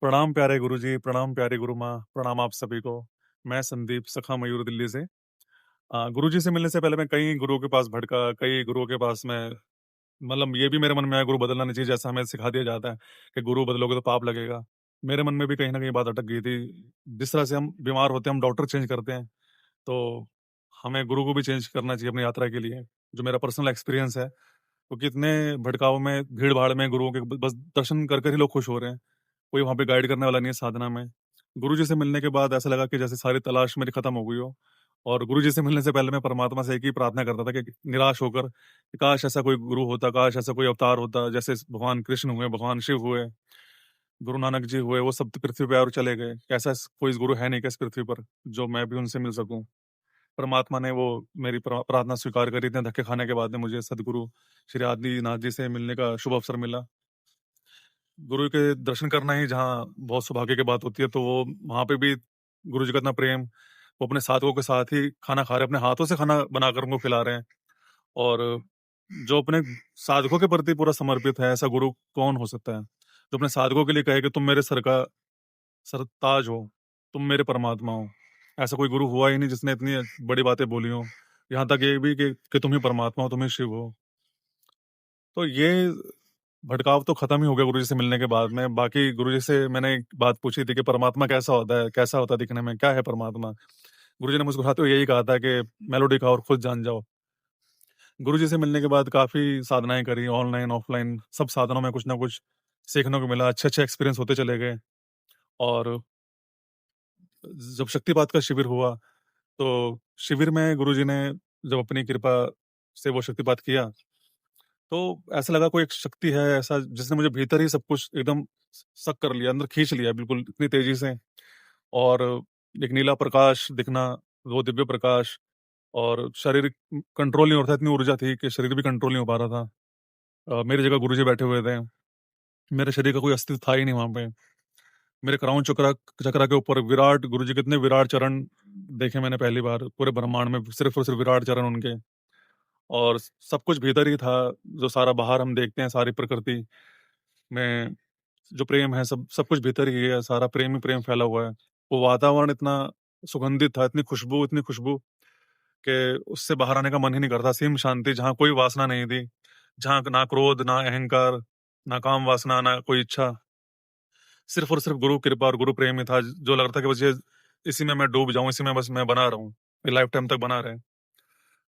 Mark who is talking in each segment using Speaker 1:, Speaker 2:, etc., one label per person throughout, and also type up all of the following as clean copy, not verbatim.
Speaker 1: प्रणाम प्यारे गुरुजी, प्रणाम प्यारी गुरु माँ, प्रणाम आप सभी को। मैं संदीप सखा मयूर दिल्ली से। गुरुजी से मिलने से पहले मैं कई गुरुओं के पास भटका, कई गुरुओं के पास मैं मतलब ये भी मेरे मन में आया गुरु बदलना नहीं चाहिए, जैसा हमें सिखा दिया जाता है कि गुरु बदलोगे तो पाप लगेगा। मेरे मन में भी कहीं न कहीं बात अटक गई थी। जिस तरह से हम बीमार होते हैं, हम डॉक्टर चेंज करते हैं, तो हमें गुरु को भी चेंज करना चाहिए अपनी यात्रा के लिए, जो मेरा पर्सनल एक्सपीरियंस है। क्योंकि इतने भटकाव में, भीड़-भाड़ में गुरुओं के ब बस दर्शन कर ही लोग खुश हो रहे हैं। कोई वहाँ पे गाइड करने वाला नहीं है साधना में। गुरुजी से मिलने के बाद ऐसा लगा कि जैसे सारी तलाश मेरी खत्म हो गई हो, और गुरुजी से मिलने से पहले मैं परमात्मा से एक ही प्रार्थना करता था कि निराश होकर कि काश ऐसा कोई गुरु होता, काश ऐसा कोई अवतार होता, जैसे भगवान कृष्ण हुए, भगवान शिव हुए, गुरु नानक जी हुए, वो सब तो पृथ्वी पे और चले गए। ऐसा कोई गुरु है नहीं क्या इस पृथ्वी पर, जो मैं भी उनसे मिल सकूँ। परमात्मा ने वो मेरी प्रार्थना स्वीकार करी। इतने धक्के खाने के बाद में मुझे सद्गुरु श्री आदिनाथ जी से मिलने का शुभ अवसर मिला। गुरु के दर्शन करना ही जहाँ बहुत सौभाग्य की बात होती है, तो वो वहाँ पे भी गुरु जी का इतना प्रेम, वो अपने साधकों के साथ ही खाना खा रहे हैं, अपने हाथों से खाना बनाकर उनको खिला रहे हैं। और जो अपने साधकों के प्रति पूरा समर्पित है, ऐसा गुरु कौन हो सकता है? जो अपने साधकों के लिए कहे कि तुम मेरे सर का सरताज हो, तुम मेरे परमात्मा हो। ऐसा कोई गुरु हुआ ही नहीं जिसने इतनी बड़ी बातें बोली हों। यहाँ तक ये भी कि तुम ही परमात्मा हो, तुम ही शिव हो। तो ये भटकाव तो खत्म ही हो गया गुरुजी से मिलने के बाद में। बाकी गुरुजी से मैंने एक बात पूछी थी कि परमात्मा कैसा होता है? कैसा होता है दिखने में? क्या है परमात्मा? गुरुजी ने मुस्कुराते हुए यही कहा था कि मेलोडी खाओ और खुद जान जाओ। गुरुजी से मिलने के बाद काफ़ी साधनाएँ करी, ऑनलाइन, ऑफलाइन सब साधनों में कुछ ना कुछ सीखने को मिला। अच्छे-अच्छे एक्सपीरियंस होते चले गए। और जब शक्तिपात का शिविर हुआ, तो शिविर में गुरुजी ने जब अपनी कृपा से वो शक्तिपात किया, तो ऐसा लगा कोई एक शक्ति है ऐसा जिसने मुझे भीतर ही सब कुछ एकदम सक कर लिया, अंदर खींच लिया बिल्कुल इतनी तेजी से। और एक नीला प्रकाश दिखना, वो दिव्य प्रकाश, और शरीर कंट्रोल नहीं हो रहा था, इतनी ऊर्जा थी कि शरीर भी कंट्रोल नहीं हो पा रहा था। मेरी जगह गुरुजी बैठे हुए थे। मेरे शरीर का कोई अस्तित्व था ही नहीं वहाँ पे। मेरे क्राउन चक्रा चक्रा के ऊपर विराट गुरुजी के इतने विराट चरण देखे मैंने पहली बार पूरे ब्रह्मांड में, सिर्फ और सिर्फ विराट चरण उनके। और सब कुछ भीतर ही था, जो सारा बाहर हम देखते हैं, सारी प्रकृति में जो प्रेम है, सब सब कुछ भीतर ही है, सारा प्रेम ही प्रेम फैला हुआ है। वो वातावरण इतना सुगंधित था, इतनी खुशबू कि उससे बाहर आने का मन ही नहीं करता। असीम शांति, जहाँ कोई वासना नहीं थी, जहाँ ना क्रोध, ना अहंकार, ना काम वासना, ना कोई इच्छा। सिर्फ और सिर्फ गुरु कृपा और गुरु प्रेम ही था, जो लग रहा था कि बस ये इसी में मैं डूब जाऊँ, इसी में बस मैं बना रहूँ, ये लाइफ टाइम तक बना रहे।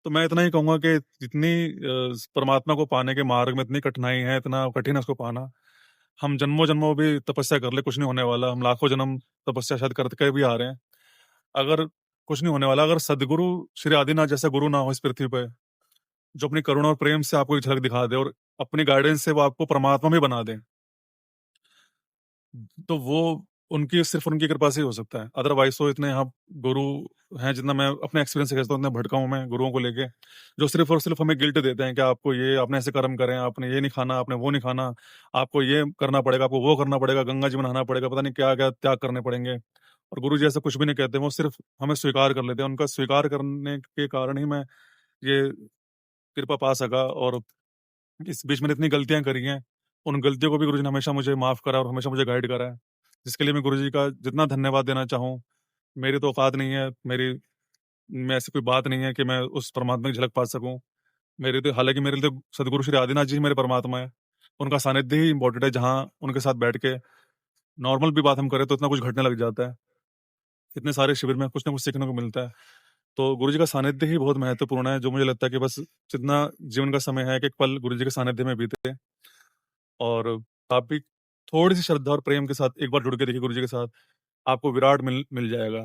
Speaker 1: तो मैं इतना ही कहूँगा कि जितनी परमात्मा को पाने के मार्ग में इतनी कठिनाई है, इतना कठिन है उसको पाना। हम जन्मों-जन्मों भी तपस्या कर ले, कुछ नहीं होने वाला। हम लाखों जन्म तपस्या शायद करके भी आ रहे हैं। अगर कुछ नहीं होने वाला, अगर सद्गुरु श्री आदिनाथ जैसा गुरु ना हो इस पृथ्वी पे, जो अपनी करुणा और प्रेम से आपको एक झलक दिखा दे और अपनी गाइडेंस से वो आपको परमात्मा भी बना दे, तो वो उनकी सिर्फ़ उनकी कृपा से ही हो सकता है। अदरवाइज़ तो इतने यहाँ गुरु हैं, जितना मैं अपने एक्सपीरियंस से कहता हूँ, इतने भटका हूँ मैं गुरुओं को लेके, जो सिर्फ़ और सिर्फ़ हमें गिल्ट देते हैं कि आपको ये आपने ऐसे कर्म करे हैं, आपने ये नहीं खाना, आपने वो नहीं खाना, आपको ये करना पड़ेगा, आपको वो करना पड़ेगा, गंगा जी में नहाना पड़ेगा, पता नहीं क्या-क्या त्याग करने पड़ेंगे। और गुरुजी ऐसा कुछ भी नहीं कहते, वो सिर्फ़ हमें स्वीकार कर लेते हैं। उनका स्वीकार करने के कारण ही मैं ये कृपा पा सका। और इस बीच मैंने इतनी गलतियाँ करी हैं, उन गलतियों को भी गुरुजी ने हमेशा मुझे माफ़ करा और हमेशा मुझे गाइड करा है, जिसके लिए मैं गुरुजी का जितना धन्यवाद देना चाहूँ, मेरी तो औकात नहीं है, मेरी में ऐसी कोई बात नहीं है कि मैं उस परमात्मा की झलक पा सकूँ। मेरे तो हालाँकि मेरे लिए तो सद्गुरु श्री आदिनाथ जी ही मेरे परमात्मा हैं। उनका सानिध्य ही इम्पोर्टेंट है, जहाँ उनके साथ बैठ के नॉर्मल भी बात हम करें तो इतना कुछ घटने लग जाता है। इतने सारे शिविर में कुछ ना कुछ सीखने को मिलता है। तो गुरुजी का सानिध्य ही बहुत महत्वपूर्ण है, जो मुझे लगता है कि बस जितना जीवन का समय है, एक-एक पल गुरुजी के सानिध्य में बीते। और आप भी थोड़ी-सी श्रद्धा और प्रेम के साथ एक बार जुड़ के देखिए गुरुजी के साथ, आपको विराट मिल मिल जाएगा।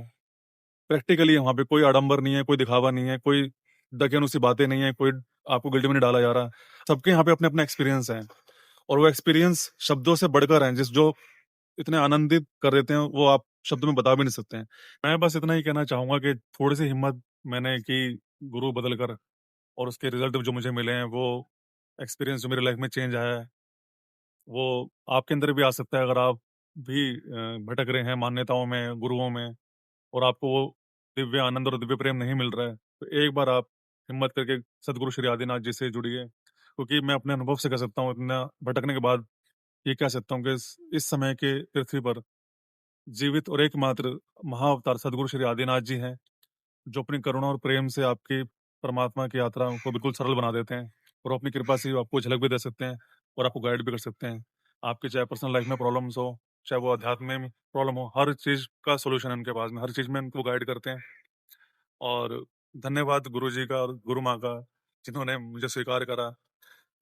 Speaker 1: प्रैक्टिकली है वहाँ पे, कोई आडंबर नहीं है, कोई दिखावा नहीं है, कोई दकियानुसी बातें नहीं है, कोई आपको गिल्ट में नहीं डाला जा रहा। सबके यहाँ पे अपने-अपने एक्सपीरियंस हैं, और वो एक्सपीरियंस शब्दों से बढ़कर हैं, जो इतने आनंदित कर देते हैं, वो आप शब्दों में बता भी नहीं सकते हैं। मैं बस इतना ही कहना चाहूँगा कि थोड़ी-सी हिम्मत मैंने की गुरु बदल कर, और उसके रिज़ल्ट जो मुझे मिले हैं, वो एक्सपीरियंस जो मेरी लाइफ़ में चेंज आया है, वो आपके अंदर भी आ सकता है, अगर आप भी भटक रहे हैं मान्यताओं में, गुरुओं में, और आपको वो दिव्य आनंद और दिव्य प्रेम नहीं मिल रहा है, तो एक बार आप हिम्मत करके सद्गुरु श्री आदिनाथ जी से जुड़िए। क्योंकि मैं अपने अनुभव से कह सकता हूँ, इतना भटकने के बाद ये कह सकता हूँ कि इस समय के पृथ्वी पर जीवित और एकमात्र महाअवतार सद्गुरु श्री आदिनाथ जी हैं, जो अपनी करुणा और प्रेम से आपकी परमात्मा की यात्रा को बिल्कुल सरल बना देते हैं और अपनी कृपा से आपको झलक भी दे सकते हैं और आपको गाइड भी कर सकते हैं। आपकी चाहे पर्सनल लाइफ में प्रॉब्लम्स हो, चाहे वो अध्यात्म में प्रॉब्लम हो, हर चीज़ का सॉल्यूशन है उनके पास में, हर चीज़ में उनको गाइड करते हैं। और धन्यवाद गुरु जी का और गुरु माँ का, जिन्होंने मुझे स्वीकार करा,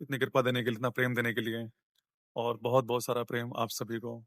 Speaker 1: इतनी कृपा देने के लिए, इतना प्रेम देने के लिए और बहुत-बहुत सारा प्रेम आप सभी को।